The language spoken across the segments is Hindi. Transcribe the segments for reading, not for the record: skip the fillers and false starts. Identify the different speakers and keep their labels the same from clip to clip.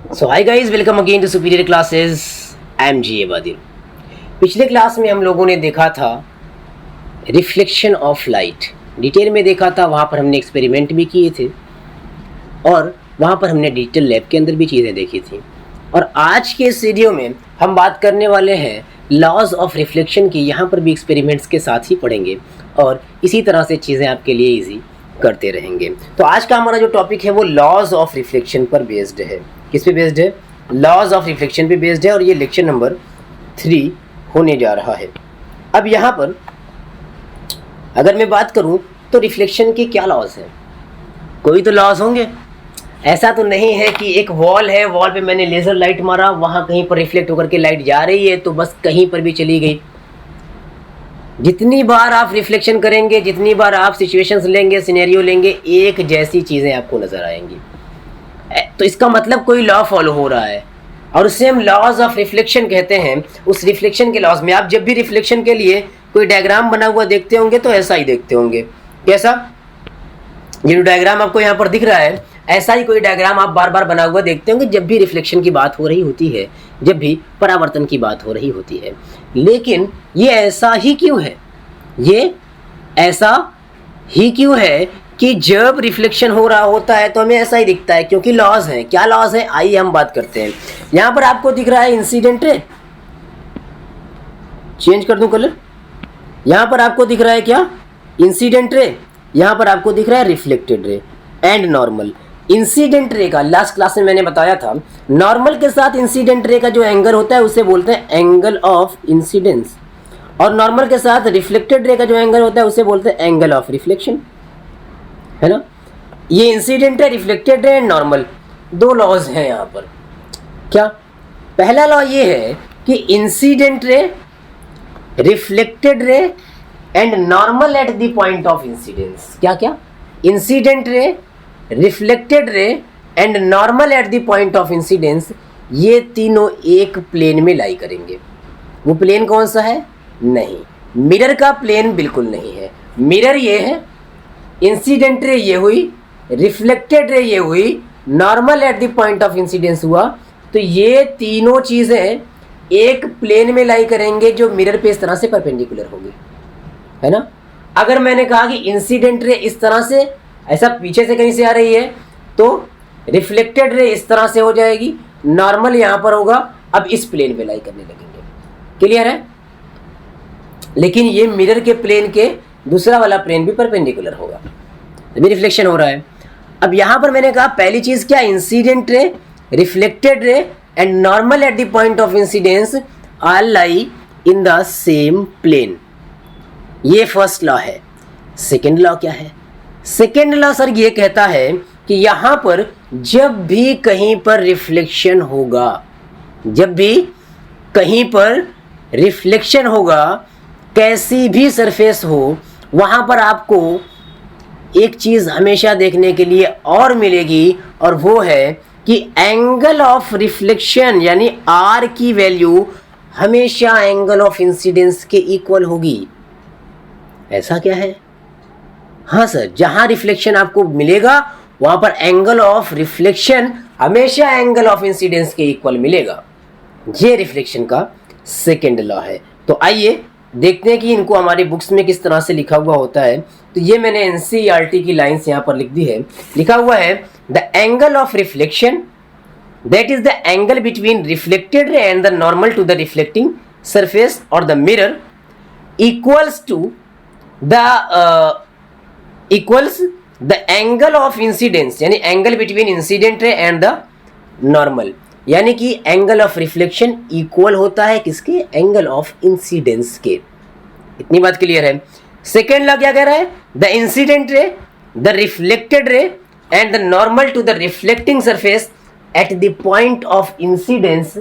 Speaker 1: So hi guys, welcome again to superior classes. I am G Badil. पिछले क्लास में हम लोगों ने देखा था रिफ्लेक्शन ऑफ लाइट, डिटेल में देखा था। वहाँ पर हमने एक्सपेरिमेंट भी किए थे और वहाँ पर हमने डिजिटल लैब के अंदर भी चीज़ें देखी थी। और आज के इस वीडियो में हम बात करने वाले हैं लॉज ऑफ रिफ्लेक्शन की। यहाँ पर भी एक्सपेरिमेंट्स के साथ ही पढ़ेंगे और इसी तरह से चीज़ें आपके लिए ईजी करते रहेंगे। तो आज का हमारा जो टॉपिक है वो लॉज ऑफ रिफ्लेक्शन पर बेस्ड है। किस पे बेस्ड है? लॉज ऑफ रिफ्लेक्शन पे बेस्ड है और ये लेक्चर नंबर 3 होने जा रहा है। अब यहाँ पर अगर मैं बात करूँ तो रिफ्लेक्शन के क्या लॉज हैं? कोई तो लॉज होंगे। ऐसा तो नहीं है कि एक वॉल है, वॉल पे मैंने लेज़र लाइट मारा, वहाँ कहीं पर रिफ्लेक्ट होकर के लाइट जा रही है तो बस कहीं पर भी चली गई। जितनी बार आप रिफ्लेक्शन करेंगे, जितनी बार आप सिचुएशंस लेंगे, सिनेरियो लेंगे, एक जैसी चीज़ें आपको नज़र आएंगी। तो इसका मतलब कोई लॉ फॉलो हो रहा है और उसे हम लॉज ऑफ रिफ्लेक्शन कहते हैं। उस रिफ्लेक्शन के लॉज में आप जब भी रिफ्लेक्शन के लिए कोई डायग्राम बना हुआ देखते होंगे तो ऐसा ही देखते होंगे। कैसा? ये जो डायग्राम आपको यहाँ पर दिख रहा है, ऐसा ही कोई डायग्राम आप बार बार बना हुआ देखते होंगे जब भी रिफ्लेक्शन की बात हो रही होती है, जब भी परावर्तन की बात हो रही होती है। लेकिन ये ऐसा ही क्यों है? ये ऐसा ही क्यों है कि जब रिफ्लेक्शन हो रहा होता है तो हमें ऐसा ही दिखता है? क्योंकि लॉज हैं। क्या लॉज हैं? आइए हम बात करते हैं। यहाँ पर आपको दिख रहा है इंसिडेंट रे। चेंज कर दूं कलर। यहाँ पर आपको दिख रहा है क्या? Incident ray. यहाँ पर आपको दिख रहा है reflected ray and normal. Incident ray का लास्ट क्लास में मैंने बताया था, नॉर्मल के साथ इंसिडेंट रे का जो एंगल होता है उसे बोलते हैं एंगल ऑफ इंसिडेंस, और नॉर्मल के साथ रिफ्लेक्टेड रे का जो एंगल होता है उसे बोलते हैं एंगल ऑफ रिफ्लेक्शन, है ना। ये इंसिडेंट है, रिफ्लेक्टेड रे एंड नॉर्मल, दो लॉज हैं यहाँ पर। क्या? पहला लॉ ये है कि incident ray, reflected ray and normal at the point of incidence. क्या क्या? Incident ray, reflected ray and normal at the point of incidence, ये तीनों एक प्लेन में लाई करेंगे। वो प्लेन कौन सा है? नहीं, मिरर का प्लेन बिल्कुल नहीं है। मिरर ये है, इंसिडेंट रे ये हुई, रिफ्लेक्टेड रे ये हुई, normal at the point of incidence हुआ। तो ये तीनों चीज़ें एक प्लेन में लाई करेंगे जो मिरर पे इस तरह से परपेंडिकुलर होगी, है ना। अगर मैंने कहा कि इंसिडेंट रे इस तरह से, ऐसा पीछे से कहीं से आ रही है, तो रिफ्लेक्टेड रे इस तरह से हो जाएगी, नॉर्मल यहाँ पर होगा। अब इस प्लेन पे लाई करने लगेंगे। क्लियर है? लेकिन ये मिरर के प्लेन के दूसरा वाला प्लेन भी परपेंडिकुलर होगा, तभी रिफ्लेक्शन हो रहा है। अब यहाँ पर मैंने कहा पहली चीज़ क्या? Incident ray, reflected ray and normal at the point of incidence are lie in the same plane. ये फर्स्ट लॉ है। सेकेंड लॉ क्या है? सेकेंड लॉ सर ये कहता है कि यहाँ पर जब भी कहीं पर रिफ्लेक्शन होगा, जब भी कहीं पर रिफ्लेक्शन होगा, कैसी भी सरफेस हो, वहाँ पर आपको एक चीज़ हमेशा देखने के लिए और मिलेगी, और वो है कि एंगल ऑफ रिफ्लेक्शन यानी आर की वैल्यू हमेशा एंगल ऑफ इंसिडेंस के इक्वल होगी। ऐसा क्या है? हाँ सर, जहाँ रिफ्लेक्शन आपको मिलेगा वहाँ पर एंगल ऑफ रिफ्लेक्शन हमेशा एंगल ऑफ इंसिडेंस के इक्वल मिलेगा। ये रिफ्लेक्शन का सेकेंड लॉ है। तो आइए देखते हैं कि इनको हमारी बुक्स में किस तरह से लिखा हुआ होता है। तो ये मैंने NCERT की लाइंस यहाँ पर लिख दी है। लिखा हुआ है the angle of reflection that is the angle between reflected ray and the normal to the reflecting surface और the mirror equals to the angle of incidence, यानी angle between incident ray and the normal, यानी कि एंगल ऑफ रिफ्लेक्शन इक्वल होता है किसके? एंगल ऑफ इंसिडेंस के। इतनी बात क्लियर है। सेकेंड लॉ क्या कह रहा है? The incident ray, the reflected ray and the normal to the reflecting surface at the point of incidence,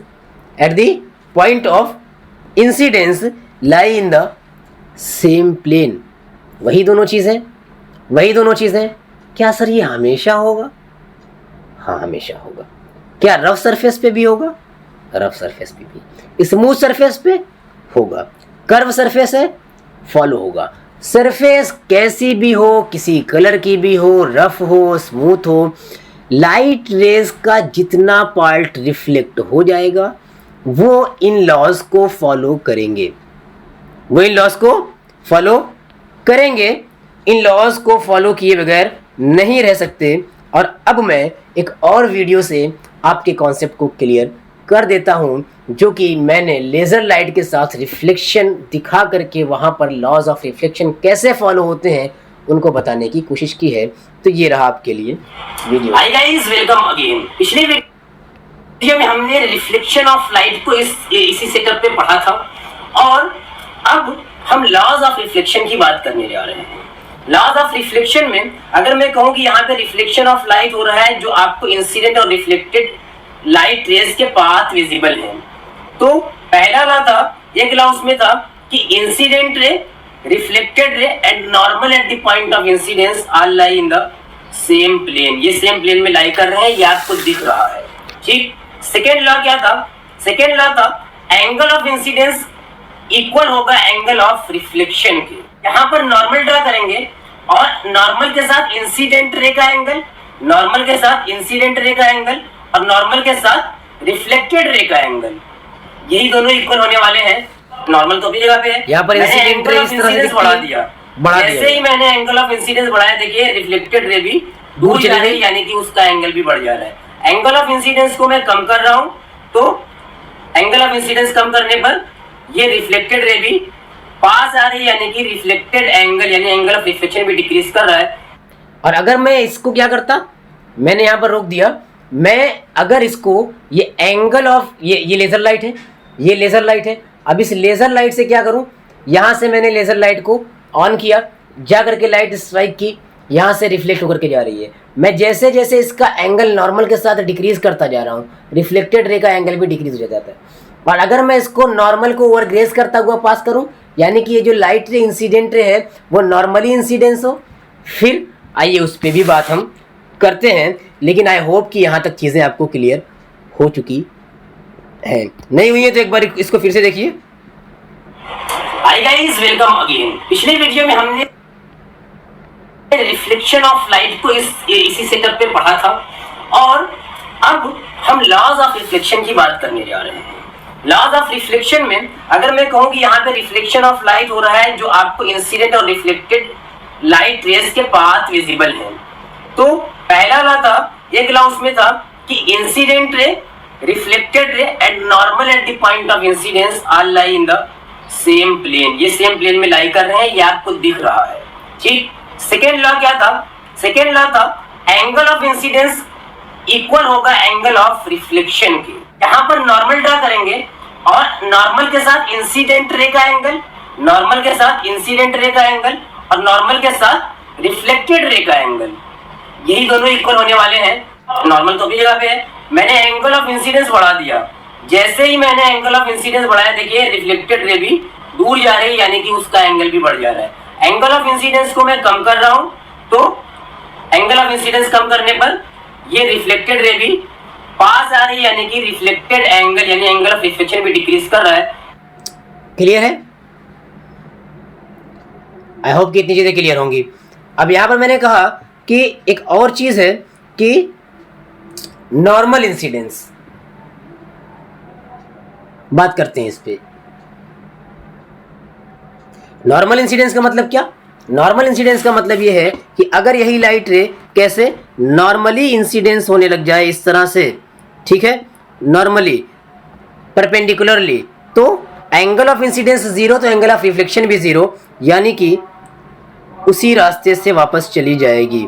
Speaker 1: at the point of incidence lie in the same plane. वही दोनों चीज़ें, वही दोनों चीज़ें। क्या सर ये हमेशा होगा? हाँ, हमेशा होगा। क्या रफ सरफेस पे भी होगा? रफ सरफेस पे भी। स्मूथ सरफेस पे होगा। कर्व सरफेस है, फॉलो होगा। सरफेस कैसी भी हो, किसी कलर की भी हो, रफ हो, स्मूथ हो, लाइट रेज का जितना पार्ट रिफ्लेक्ट हो जाएगा वो इन लॉज को फॉलो करेंगे, वो इन लॉज को फॉलो करेंगे। इन लॉज को फॉलो किए बगैर नहीं रह सकते। और अब मैं एक और वीडियो से आपके कॉन्सेप्ट को क्लियर कर देता हूं, जो कि मैंने लेज़र लाइट के साथ रिफ्लेक्शन दिखा करके वहां पर लॉज ऑफ रिफ्लेक्शन कैसे फॉलो होते हैं उनको बताने की कोशिश की है। तो ये रहा आपके लिए वीडियो। हाय गाइस, वेलकम अगेन। पिछले वीडियो में हमने रिफ्लेक्शन ऑफ लाइट को इसी सेटअप पे पढ़ा था और अब हम लॉज ऑफ रिफ्लेक्शन की बात करने जा रहे हैं। लॉज ऑफ रिफ्लेक्शन में अगर मैं कहूं कि यहाँ पे रिफ्लेक्शन ऑफ लाइट हो रहा है जो आपको इंसिडेंट और रिफ्लेक्टेड लाइट रेज के पाथ विजिबल हैं, तो पहला लॉ था, एक लॉ उसमें था कि incident ray, reflected ray and normal at the point of incidence are lie in the same plane. ये सेम प्लेन में लाई कर रहे हैं, ये आपको दिख रहा है, ठीक। सेकेंड लॉ क्या था? सेकेंड लॉ था एंगल ऑफ इंसिडेंस इक्वल होगा एंगल ऑफ रिफ्लेक्शन के। यहाँ पर नॉर्मल ड्रा करेंगे और नॉर्मल के साथ इंसिडेंट रे का एंगल, नॉर्मल के साथ इंसिडेंट रे का एंगल और नॉर्मल के साथ रिफ्लेक्टेड रे का एंगल, यही दोनों इक्वल होने वाले हैं। नॉर्मल तो भी जगह पे है, यहाँ पर इंसिडेंट रे इस तरह से बढ़ा दिया, जैसे ही मैंने एंगल ऑफ इंसिडेंस बढ़ाया, देखिए रिफ्लेक्टेड रे भी दूर जा रही है, यानी कि उसका एंगल भी बढ़ जा रहा है। एंगल ऑफ इंसिडेंस को मैं कम कर रहा हूं, तो एंगल ऑफ इंसिडेंस कम करने पर ये रिफ्लेक्टेड रे भी पास आ रही है, यानी कि रिफ्लेक्टेड एंगल यानी एंगल ऑफ रिफ्लेक्शन भी डिक्रीज कर रहा है। और अगर मैं इसको क्या करता, मैंने यहाँ पर रोक दिया, मैं अगर इसको ये एंगल ऑफ ये लेजर लाइट है, ये लेजर लाइट है, अब इस लेजर लाइट से क्या करूं, यहाँ से मैंने लेजर लाइट को ऑन किया, जा करके लाइट स्ट्राइक की, यहाँ से रिफ्लेक्ट होकर के जा रही है। मैं जैसे जैसे इसका एंगल नॉर्मल के साथ डिक्रीज करता जा रहा हूँ, रिफ्लेक्टेड रे का एंगल भी डिक्रीज हो जाता है। और अगर मैं इसको नॉर्मल को ओवरग्रेस करता हुआ पास करूं, यानी कि ये जो लाइट रे इंसिडेंट रे है वो नॉर्मली इंसिडेंस हो, फिर आइए उस पर भी बात हम करते हैं। लेकिन आई होप कि यहाँ तक चीज़ें आपको क्लियर हो चुकी है, नहीं हुई है तो एक बार इसको फिर से देखिए। हाय गाइस, वेलकम अगेन। पिछले वीडियो में हमने रिफ्लेक्शन ऑफ लाइट को इसी सेटअप पे पढ़ा था और अब हम लॉज ऑफ रिफ्लेक्शन की बात करने जा रहे हैं। लॉज ऑफ रिफ्लेक्शन में अगर मैं कहूं कि यहाँ पे रिफ्लेक्शन ऑफ लाइट हो रहा है जो आपको इंसिडेंट और रिफ्लेक्टेड लाइट रेज के पाथ विजिबल हैं, तो पहला लॉ था, एक लॉ उसमें था कि incident ray, reflected ray and normal at the point of incidence are lie in the same plane. ये सेम प्लेन में लाई कर रहे हैं, ये आपको दिख रहा है, ठीक। सेकेंड लॉ क्या था? सेकेंड लॉ था एंगल ऑफ इंसिडेंस इक्वल होगा एंगल ऑफ रिफ्लेक्शन के। यहाँ पर नॉर्मल ड्रा करेंगे और नॉर्मल के साथ इंसिडेंट रे का एंगल, नॉर्मल के साथ इंसिडेंट रे का एंगल और नॉर्मल के साथ रिफ्लेक्टेड रे का एंगल, यही दोनों इक्वल होने वाले हैं। नॉर्मल तो भी जगह पे है, मैंने एंगल ऑफ इंसिडेंस बढ़ा दिया, जैसे ही मैंने एंगल ऑफ इंसिडेंस बढ़ाया, देखिए रिफ्लेक्टेड रे भी दूर जा रही है, यानी कि उसका एंगल भी बढ़ जा रहा है। एंगल ऑफ इंसिडेंस को मैं कम कर रहा हूं, तो एंगल ऑफ इंसिडेंस कम करने पर ये रिफ्लेक्टेड रे भी पास आ रही है, यानी कि रिफ्लेक्टेड एंगल यानी एंगल ऑफ रिफ्लेक्शन भी डिक्रीज कर रहा है। क्लियर है? आई होप कि इतनी चीजें क्लियर होंगी। अब यहां पर मैंने कहा कि एक और चीज है कि नॉर्मल इंसिडेंस, बात करते हैं इस पे। नॉर्मल इंसिडेंस का मतलब क्या? नॉर्मल इंसिडेंस का मतलब ये है कि अगर यही लाइट रे कैसे नॉर्मली इंसिडेंस होने लग जाए इस तरह से, ठीक है, नॉर्मली परपेंडिकुलरली, तो एंगल ऑफ इंसिडेंस जीरो तो एंगल ऑफ रिफ्लेक्शन भी जीरो, यानी कि उसी रास्ते से वापस चली जाएगी।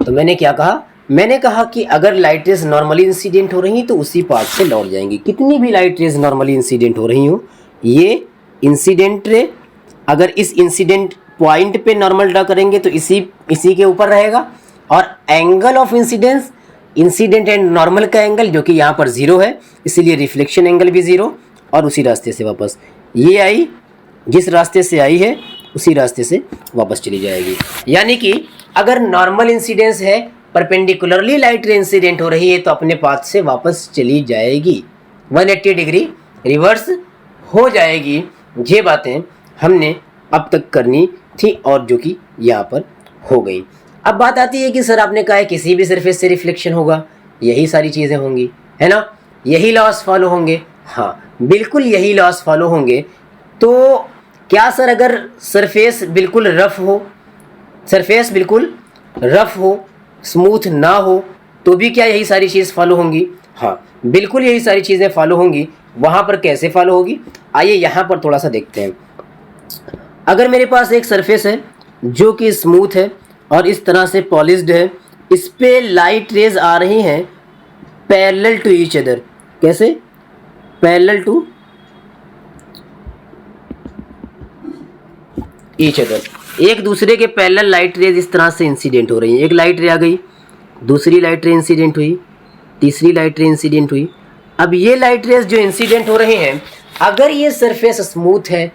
Speaker 1: तो मैंने क्या कहा, मैंने कहा कि अगर लाइट रेज नॉर्मली इंसिडेंट हो रही तो उसी पार्ट से लौट जाएंगी। कितनी भी लाइट रेज नॉर्मली इंसिडेंट हो रही हो, ये इंसिडेंट रे अगर इस इंसिडेंट पॉइंट पे नॉर्मल ड्रा करेंगे तो इसी के ऊपर रहेगा, और angle of incidence incident and normal का एंगल जो कि यहाँ पर 0 है, इसीलिए रिफ्लेक्शन एंगल भी 0, और उसी रास्ते से वापस ये आई, जिस रास्ते से आई है उसी रास्ते से वापस चली जाएगी। यानी कि अगर नॉर्मल इंसिडेंस है, परपेंडिकुलरली लाइट रे इंसिडेंट हो रही है तो अपने पाथ से वापस चली जाएगी, 180 डिग्री रिवर्स हो जाएगी। ये बातें हमने अब तक करनी थी और जो कि यहाँ पर हो गई। अब बात आती है कि सर आपने कहा है किसी भी सरफेस से रिफ्लेक्शन होगा, यही सारी चीज़ें होंगी, है ना, यही लॉस फॉलो होंगे। हाँ बिल्कुल यही लॉस फॉलो होंगे। तो क्या सर अगर सरफेस बिल्कुल रफ हो, स्मूथ ना हो, तो भी क्या यही सारी चीज़ फॉलो होंगी? हाँ बिल्कुल यही सारी चीज़ें फॉलो होंगी। वहाँ पर कैसे फॉलो होगी, आइए यहाँ पर थोड़ा सा देखते हैं। अगर मेरे पास एक सरफेस है जो कि स्मूथ है और इस तरह से पॉलिश्ड है, इस पे लाइट रेज आ रही हैं पैरेलल टू ईच अदर। कैसे? पैरेलल टू ईच अदर, एक दूसरे के पैरेलल लाइट रेज इस तरह से इंसिडेंट हो रही हैं। एक लाइट रे आ गई, दूसरी लाइट रे इंसिडेंट हुई, तीसरी लाइट रे इंसिडेंट हुई। अब ये लाइट रेज जो इंसिडेंट हो रही हैं, अगर ये सरफेस स्मूथ है,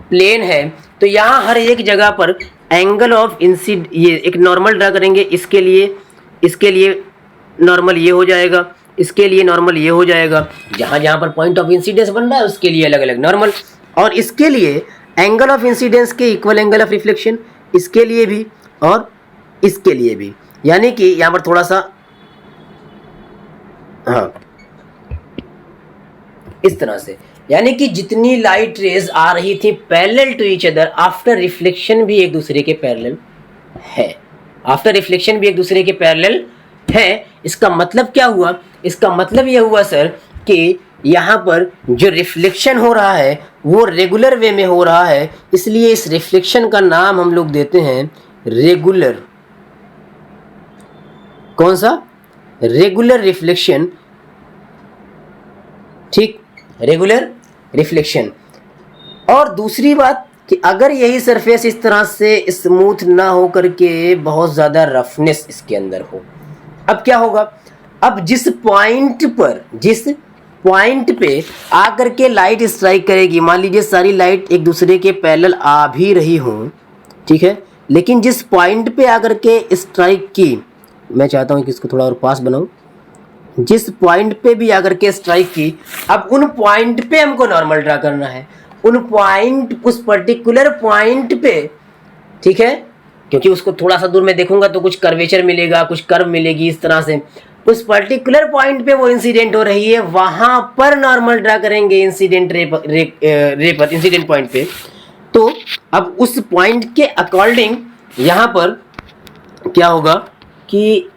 Speaker 1: प्लेन है, तो यहाँ हर एक जगह पर एंगल ऑफ ये एक नॉर्मल ड्रा करेंगे। इसके लिए नॉर्मल ये हो जाएगा, इसके लिए नॉर्मल ये हो जाएगा। जहाँ जहाँ पर पॉइंट ऑफ इंसिडेंस बन रहा है उसके लिए अलग अलग नॉर्मल, और इसके लिए एंगल ऑफ इंसिडेंस के इक्वल एंगल ऑफ रिफ्लेक्शन, इसके लिए भी और इसके लिए भी। यानी कि यहाँ पर थोड़ा सा हाँ इस तरह से, यानी कि जितनी लाइट रेज आ रही थी parallel to each other, after reflection भी एक दूसरे के पैरेलल है। इसका मतलब क्या हुआ? इसका मतलब यह हुआ सर कि यहाँ पर जो रिफ्लेक्शन हो रहा है वो रेगुलर वे में हो रहा है, इसलिए इस रिफ्लेक्शन का नाम हम लोग देते हैं रेगुलर। कौन सा? Regular reflection. ठीक, रेगुलर रिफ्लेक्शन। और दूसरी बात कि अगर यही सरफेस इस तरह से स्मूथ ना हो करके बहुत ज़्यादा रफनेस इसके अंदर हो, अब क्या होगा? अब जिस पॉइंट पे आकर के लाइट स्ट्राइक करेगी, मान लीजिए सारी लाइट एक दूसरे के पैरेलल आ भी रही हों, ठीक है, लेकिन जिस पॉइंट पे आकर के स्ट्राइक की, मैं चाहता हूँ कि इसको थोड़ा और पास बनाऊँ, जिस पॉइंट पे भी आकर के स्ट्राइक की, अब उन पॉइंट पे हमको नॉर्मल ड्रा करना है, उस पर्टिकुलर पॉइंट पे, ठीक है, क्योंकि उसको थोड़ा सा दूर में देखूंगा तो कुछ कर्वेचर मिलेगा, कुछ कर्व मिलेगी, इस तरह से उस पर्टिकुलर पॉइंट पे वो इंसिडेंट हो रही है, वहां पर नॉर्मल ड्रा करेंगे इंसिडेंट रे पर इंसिडेंट पॉइंट पे। तो अब उस पॉइंट के अकॉर्डिंग यहां पर क्या होगा कि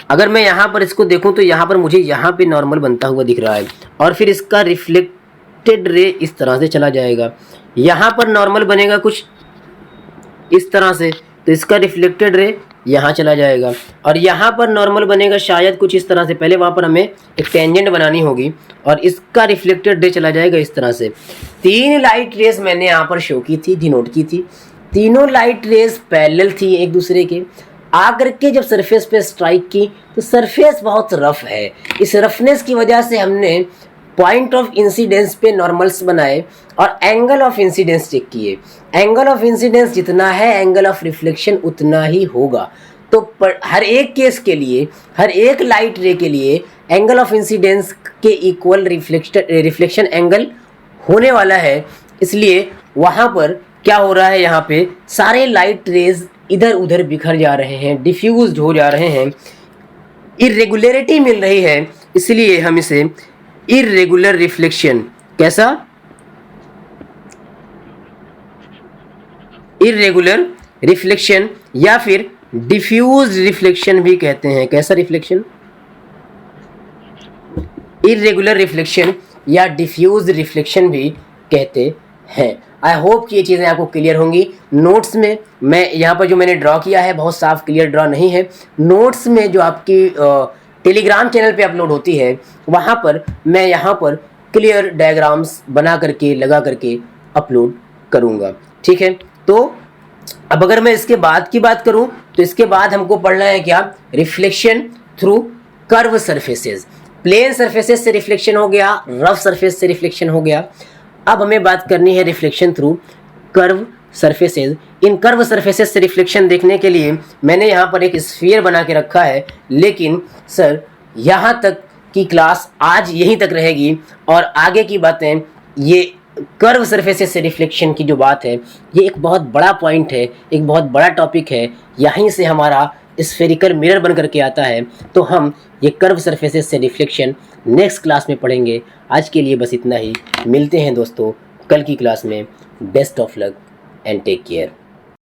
Speaker 1: अगर मैं यहाँ पर इसको देखूं तो यहाँ पर मुझे यहाँ पे नॉर्मल बनता हुआ दिख रहा है, और फिर इसका रिफ्लेक्टेड रे इस तरह से चला जाएगा। यहाँ पर नॉर्मल बनेगा कुछ इस तरह से, तो इसका रिफ्लेक्टेड रे यहाँ चला जाएगा और यहाँ पर नॉर्मल बनेगा शायद कुछ इस तरह से। पहले वहाँ पर हमें एक टेंजेंट बनानी होगी और इसका रिफ्लेक्टेड रे चला जाएगा इस तरह से। 3 लाइट रेस मैंने यहाँ पर शो की थी, डिनोट की थी। तीनों लाइट रेस पैरेलल थी एक दूसरे के। आकर के जब सरफेस पे स्ट्राइक की तो सरफेस बहुत रफ है। इस रफनेस की वजह से हमने पॉइंट ऑफ इंसिडेंस पे नॉर्मल्स बनाए और एंगल ऑफ इंसिडेंस चेक किए। एंगल ऑफ इंसिडेंस जितना है एंगल ऑफ रिफ्लेक्शन उतना ही होगा। तो हर एक केस के लिए, हर एक लाइट रे के लिए एंगल ऑफ इंसिडेंस के इक्वल रिफ्लेक्शन एंगल होने वाला है। इसलिए वहाँ पर क्या हो रहा है, यहाँ पे सारे लाइट रेज इधर उधर बिखर जा रहे हैं, डिफ्यूज हो जा रहे हैं, इरेगुलरिटी मिल रही है। इसलिए हम इसे इरेगुलर रिफ्लेक्शन, कैसा, इरेगुलर रिफ्लेक्शन या फिर डिफ्यूज रिफ्लेक्शन भी कहते हैं। कैसा रिफ्लेक्शन, इरेगुलर रिफ्लेक्शन या डिफ्यूज रिफ्लेक्शन भी कहते हैं। आई होप कि ये चीज़ें आपको क्लियर होंगी। नोट्स में मैं यहाँ पर जो मैंने ड्रॉ किया है बहुत साफ क्लियर ड्रॉ नहीं है। नोट्स में जो आपकी टेलीग्राम चैनल पे अपलोड होती है वहाँ पर मैं यहाँ पर क्लियर डायग्राम्स बना करके लगा करके अपलोड करूँगा, ठीक है। तो अब अगर मैं इसके बाद की बात करूँ तो इसके बाद हमको पढ़ना है क्या, reflection through curve surfaces. Plane surfaces से रिफ्लेक्शन हो गया, रफ सरफेस से रिफ्लेक्शन हो गया। अब हमें बात करनी है रिफ्लेक्शन थ्रू कर्व सरफेसेस। इन कर्व सरफेसेस से रिफ्लेक्शन देखने के लिए मैंने यहाँ पर एक स्फीयर बना के रखा है, लेकिन सर यहाँ तक की क्लास आज यहीं तक रहेगी और आगे की बातें, ये कर्व सरफेसेस से रिफ्लेक्शन की जो बात है ये एक बहुत बड़ा पॉइंट है, एक बहुत बड़ा टॉपिक है। यहीं से हमारा स्फेरिकल मिरर बन करके आता है। तो हम ये कर्व सरफेसेस से रिफ्लेक्शन नेक्स्ट क्लास में पढ़ेंगे। आज के लिए बस इतना ही। मिलते हैं दोस्तों कल की क्लास में। Best of luck and take care.